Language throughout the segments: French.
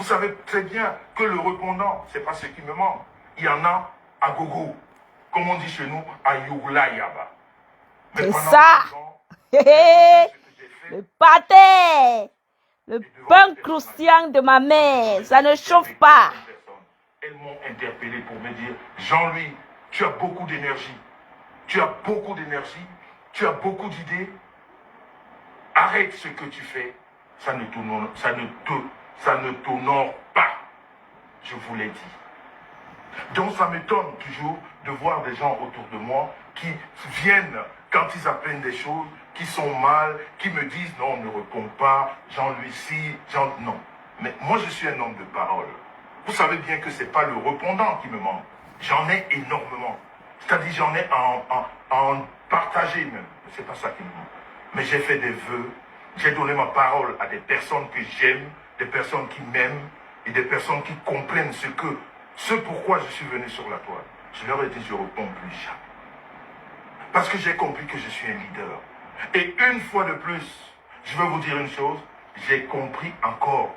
Vous savez très bien que le répondant, ce n'est pas ce qui me manque. Il y en a à gogo. Comme on dit chez nous, à Yougla-Yaba. C'est ça. Le pâté. Le pain croustillant de ma mère. Ça ne chauffe pas. Elles m'ont interpellé pour me dire, Jean-Louis, tu as beaucoup d'énergie. Tu as beaucoup d'énergie. Tu as beaucoup d'idées. Arrête ce que tu fais. Ça ne t'honore pas. Je vous l'ai dit. Donc ça m'étonne toujours de voir des gens autour de moi qui viennent quand ils apprennent des choses, qui sont mal, qui me disent non, ne réponds pas, Jean-Louis si, non. Mais moi je suis un homme de parole. Vous savez bien que ce n'est pas le répondant qui me manque. J'en ai énormément. C'est-à-dire j'en ai à en partager même. Ce n'est pas ça qui me manque. Mais j'ai fait des vœux, j'ai donné ma parole à des personnes que j'aime, des personnes qui m'aiment et des personnes qui comprennent ce pourquoi je suis venu sur la toile. Je leur ai dit, je ne réponds plus jamais. Parce que j'ai compris que je suis un leader. Et une fois de plus, je vais vous dire une chose, j'ai compris encore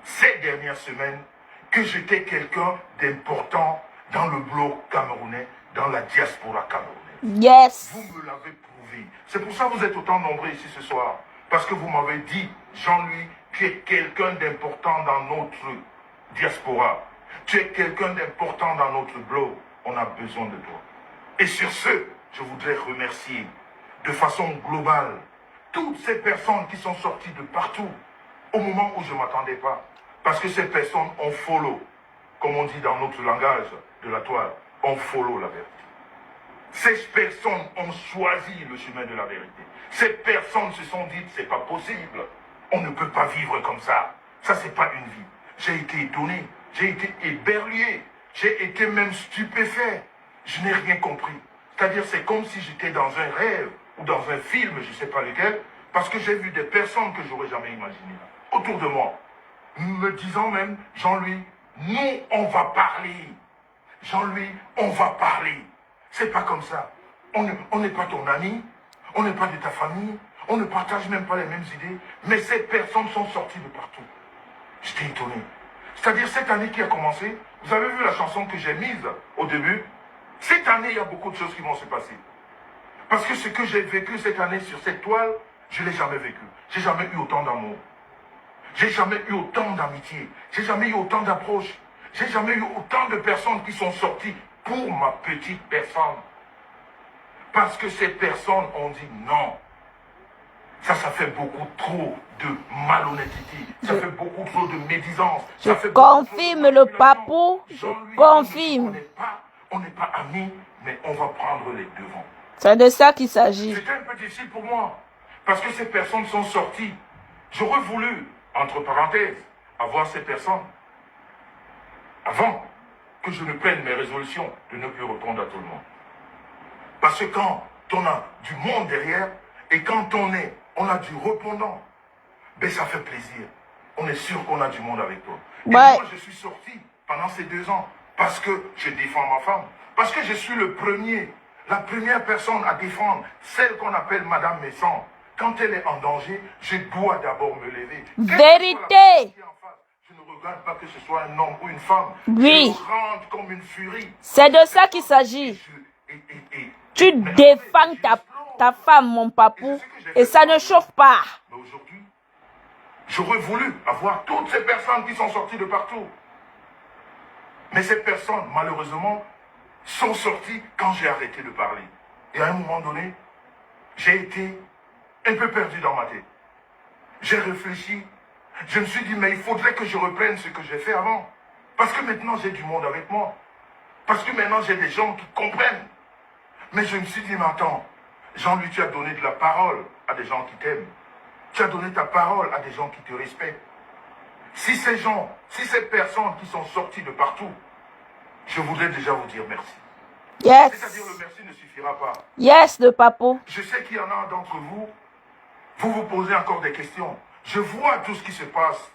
ces dernières semaines que j'étais quelqu'un d'important dans le bloc camerounais, dans la diaspora camerounaise. Yes. Vous me l'avez prouvé. C'est pour ça que vous êtes autant nombreux ici ce soir. Parce que vous m'avez dit, Jean-Louis, tu es quelqu'un d'important dans notre diaspora. Tu es quelqu'un d'important dans notre bloc. On a besoin de toi. Et sur ce, je voudrais remercier de façon globale toutes ces personnes qui sont sorties de partout au moment où je ne m'attendais pas. Parce que ces personnes ont follow, comme on dit dans notre langage de la toile, on follow la vérité. Ces personnes ont choisi le chemin de la vérité. Ces personnes se sont dites, c'est pas possible. On ne peut pas vivre comme ça. Ça, c'est pas une vie. J'ai été étonné. J'ai été éberlué. J'ai été même stupéfait. Je n'ai rien compris. C'est-à-dire, c'est comme si j'étais dans un rêve ou dans un film, je ne sais pas lequel, parce que j'ai vu des personnes que je n'aurais jamais imaginées autour de moi, me disant même, Jean-Louis, nous, on va parler. Jean-Louis, on va parler. C'est pas comme ça. On n'est pas ton ami, on n'est pas de ta famille, on ne partage même pas les mêmes idées, mais ces personnes sont sorties de partout. J'étais étonné. C'est-à-dire, cette année qui a commencé, vous avez vu la chanson que j'ai mise au début? Cette année, il y a beaucoup de choses qui vont se passer. Parce que ce que j'ai vécu cette année sur cette toile, je ne l'ai jamais vécu. J'ai jamais eu autant d'amour. J'ai jamais eu autant d'amitié. J'ai jamais eu autant d'approches. J'ai jamais eu autant de personnes qui sont sorties pour ma petite personne. Parce que ces personnes ont dit non. Ça fait beaucoup trop de malhonnêteté. Ça fait beaucoup trop de médisance. Je confirme le papou. Je confirme. On n'est pas amis, mais on va prendre les devants. C'est de ça qu'il s'agit. C'était un peu difficile pour moi. Parce que ces personnes sont sorties. J'aurais voulu, entre parenthèses, avoir ces personnes avant que je ne prenne mes résolutions de ne plus répondre à tout le monde. Parce que quand on a du monde derrière et quand on a du répondant, ben ça fait plaisir. On est sûr qu'on a du monde avec toi. Et moi, je suis sorti pendant ces 2 ans parce que je défends ma femme. Parce que je suis le premier, la première personne à défendre, celle qu'on appelle Madame Messon. Quand elle est en danger, je dois d'abord me lever. Vérité. Je ne regarde pas que ce soit un homme ou une femme. Oui. Je rentre comme une furie. C'est de ça qu'il s'agit. Tu défends ta femme, mon papou, et ça ne chauffe pas. Mais aujourd'hui, j'aurais voulu avoir toutes ces personnes qui sont sorties de partout. Mais ces personnes, malheureusement, sont sorties quand j'ai arrêté de parler. Et à un moment donné, j'ai été un peu perdu dans ma tête. J'ai réfléchi. Je me suis dit, mais il faudrait que je reprenne ce que j'ai fait avant. Parce que maintenant, j'ai du monde avec moi. Parce que maintenant, j'ai des gens qui comprennent. Mais je me suis dit, mais attends, Jean-Louis, tu as donné de la parole à des gens qui t'aiment. Tu as donné ta parole à des gens qui te respectent. Si ces gens, si ces personnes qui sont sorties de partout, je voudrais déjà vous dire merci. Yes. C'est-à-dire le merci ne suffira pas. Yes, le papou. Je sais qu'il y en a d'entre vous, vous posez encore des questions. Je vois tout ce qui se passe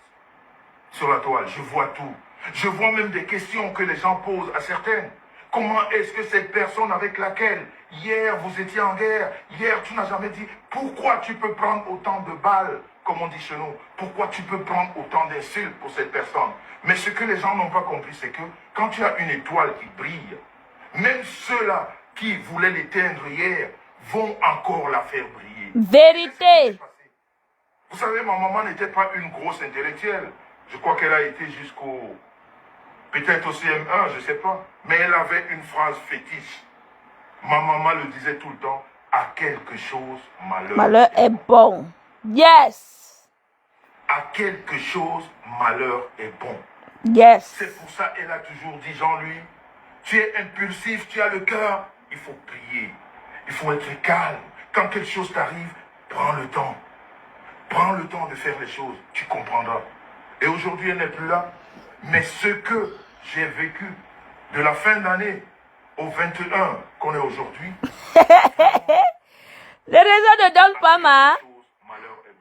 sur la toile, je vois tout. Je vois même des questions que les gens posent à certaines. Comment est-ce que cette personne avec laquelle hier vous étiez en guerre, hier tu n'as jamais dit pourquoi tu peux prendre autant de balles, comme on dit chez nous, pourquoi tu peux prendre autant d'insultes pour cette personne. Mais ce que les gens n'ont pas compris, c'est que quand tu as une étoile qui brille, même ceux-là qui voulaient l'éteindre hier vont encore la faire briller. Vérité. Vous savez, ma maman n'était pas une grosse intellectuelle. Je crois qu'elle a été jusqu'au... peut-être au CM1, je ne sais pas. Mais elle avait une phrase fétiche. Ma maman le disait tout le temps, à quelque chose, Malheur est bon. Yes. À quelque chose, malheur est bon. Yes. C'est pour ça qu'elle a toujours dit, Jean-Louis, tu es impulsif, tu as le cœur, il faut prier. Il faut être calme. Quand quelque chose t'arrive, prends le temps. Prends le temps de faire les choses, tu comprendras. Et aujourd'hui, elle n'est plus là. Mais ce que j'ai vécu de la fin d'année au 21 qu'on est aujourd'hui, les réseaux ne donnent pas ma.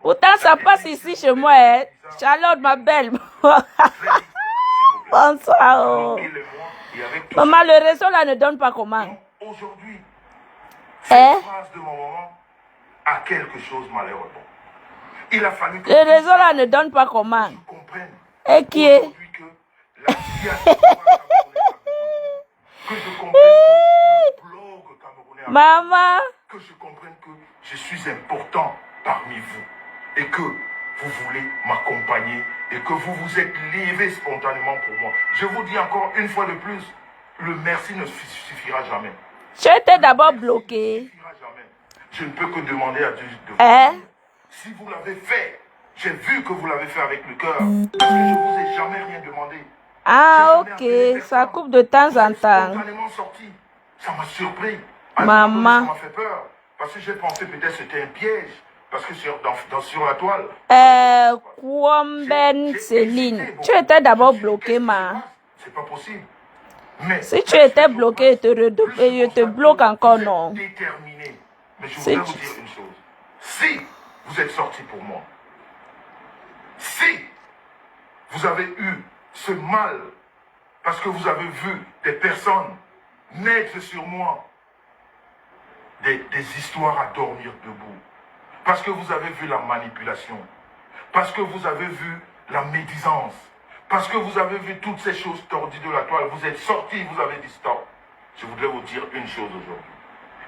Pourtant, ça passe ici chez moi. Hein. Charlotte, ma belle. Bonsoir. Oh. Maman, le réseau là ne donne pas comment. Aujourd'hui, cette phrase de mon maman a quelque chose malheureux. Il a fallu que le réseau là ne donne pas comment. Et qui est que la situation que je comprenne que le blog camerounais maman, que je comprenne que je suis important parmi vous et que vous voulez m'accompagner et que vous vous êtes livré spontanément pour moi. Je vous dis encore une fois de plus, le merci ne suffira jamais. Tu étais d'abord bloqué. Je ne peux que demander à Dieu de vous. Si vous l'avez fait, j'ai vu que vous l'avez fait avec le cœur. Parce que je ne vous ai jamais rien demandé. Ah, ok. Ça coupe de temps en temps. Spontanément sorti. Ça m'a surpris. Maman. Ça m'a fait peur. Parce que j'ai pensé peut-être que c'était un piège. Parce que sur la toile. Kwamben Céline, tu étais d'abord bloqué, ma. C'est pas possible. Mais si tu étais bloqué, je te bloque encore, non. Déterminé. Mais je voudrais vous dire une chose. Si vous êtes sorti pour moi, si vous avez eu ce mal, parce que vous avez vu des personnes naître sur moi, des histoires à dormir debout, parce que vous avez vu la manipulation, parce que vous avez vu la médisance, parce que vous avez vu toutes ces choses tordues de la toile, vous êtes sortis, vous avez dit stop. Je voudrais vous dire une chose aujourd'hui.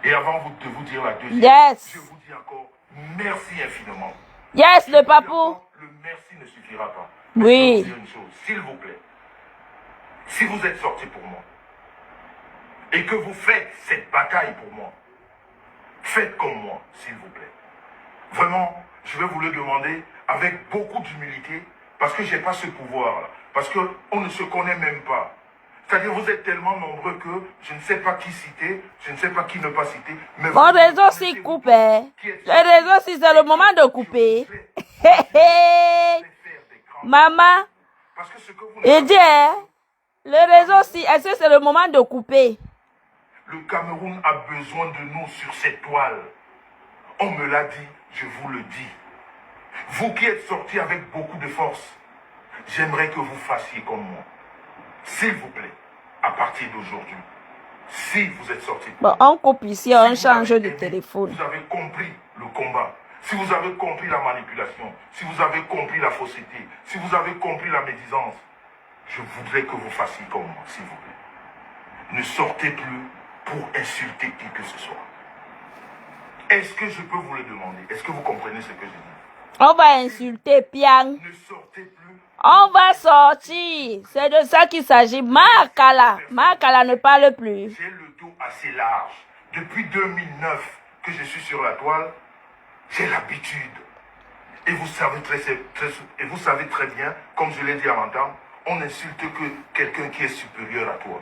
Et avant de vous dire la deuxième, je vous dis encore merci infiniment. Yes, le papou. Le merci ne suffira pas. Oui. Je vais vous dire une chose, s'il vous plaît. Si vous êtes sortis pour moi et que vous faites cette bataille pour moi, faites comme moi, s'il vous plaît. Vraiment, je vais vous le demander avec beaucoup d'humilité parce que je n'ai pas ce pouvoir-là. Parce qu'on ne se connaît même pas. C'est-à-dire vous êtes tellement nombreux que je ne sais pas qui citer, je ne sais pas qui ne pas citer. Mais mon réseau s'y coupe. Le réseau si c'est le moment de couper. Maman, il dit, le réseau si, est-ce que c'est le moment de couper? Le Cameroun a besoin de nous sur cette toile. On me l'a dit, je vous le dis. Vous qui êtes sortis avec beaucoup de force, j'aimerais que vous fassiez comme moi. S'il vous plaît, à partir d'aujourd'hui, si vous êtes sortis. Bon, on coupe ici, on change de téléphone. Vous avez compris le combat. Si vous avez compris la manipulation, si vous avez compris la fausseté, si vous avez compris la médisance, je voudrais que vous fassiez comme moi, s'il vous plaît. Ne sortez plus pour insulter qui que ce soit. Est-ce que je peux vous le demander? Est-ce que vous comprenez ce que je dis? On va insulter Piang. Ne sortez plus. On va sortir. C'est de ça qu'il s'agit. Makala ne parle plus. J'ai le dos assez large. Depuis 2009 que je suis sur la toile, j'ai l'habitude. Et vous savez très bien, comme je l'ai dit à l'entendre, on n'insulte que quelqu'un qui est supérieur à toi.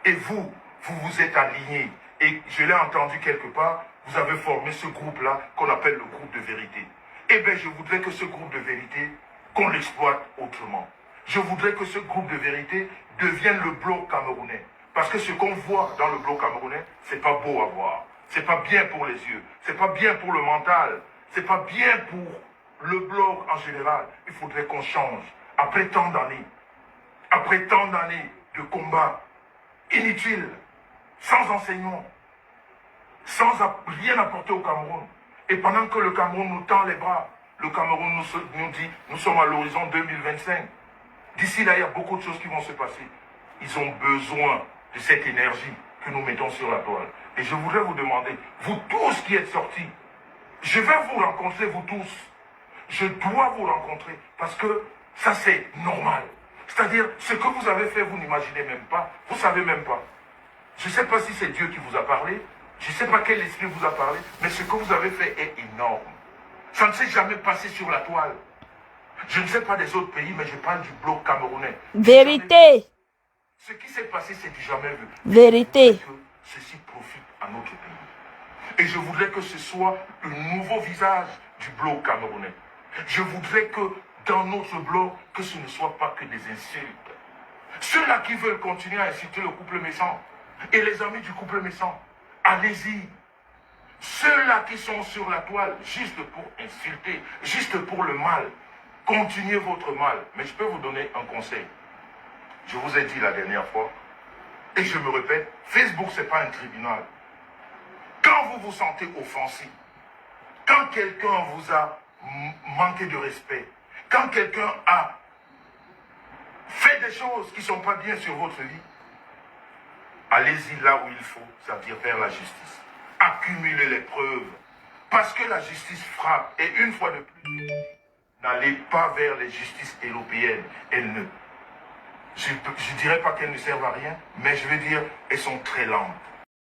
Et vous vous êtes alignés. Et je l'ai entendu quelque part, vous avez formé ce groupe-là qu'on appelle le groupe de vérité. Eh bien, je voudrais que ce groupe de vérité, qu'on l'exploite autrement. Je voudrais que ce groupe de vérité devienne le bloc camerounais. Parce que ce qu'on voit dans le bloc camerounais, c'est pas beau à voir. C'est pas bien pour les yeux. C'est pas bien pour le mental. C'est pas bien pour le bloc en général. Il faudrait qu'on change. Après tant d'années de combat, inutile, sans enseignement, sans rien apporter au Cameroun. Et pendant que le Cameroun nous tend les bras, le Cameroun nous dit, nous sommes à l'horizon 2025. D'ici là, il y a beaucoup de choses qui vont se passer. Ils ont besoin de cette énergie que nous mettons sur la toile. Et je voudrais vous demander, vous tous qui êtes sortis, je vais vous rencontrer, vous tous. Je dois vous rencontrer parce que ça c'est normal. C'est-à-dire, ce que vous avez fait, vous n'imaginez même pas. Vous ne savez même pas. Je ne sais pas si c'est Dieu qui vous a parlé. Je ne sais pas quel esprit vous a parlé. Mais ce que vous avez fait est énorme. Ça ne s'est jamais passé sur la toile. Je ne sais pas des autres pays, mais je parle du bloc camerounais. Vérité. Ce qui s'est passé, c'est du jamais vu. Vérité. Que ceci profite à notre pays. Et je voudrais que ce soit le nouveau visage du bloc camerounais. Je voudrais que dans notre bloc, que ce ne soit pas que des insultes. Ceux-là qui veulent continuer à insulter le couple méchant et les amis du couple méchant, allez-y. Ceux-là qui sont sur la toile, juste pour insulter, juste pour le mal, continuez votre mal. Mais je peux vous donner un conseil. Je vous ai dit la dernière fois, et je me répète, Facebook, ce n'est pas un tribunal. Quand vous vous sentez offensé, quand quelqu'un vous a manqué de respect, quand quelqu'un a fait des choses qui ne sont pas bien sur votre vie, allez-y là où il faut, c'est-à-dire vers la justice. Accumulez les preuves, parce que la justice frappe. Et une fois de plus, n'allez pas vers les justices européennes. Elles ne, je ne dirais pas qu'elles ne servent à rien, mais je vais dire, elles sont très lentes.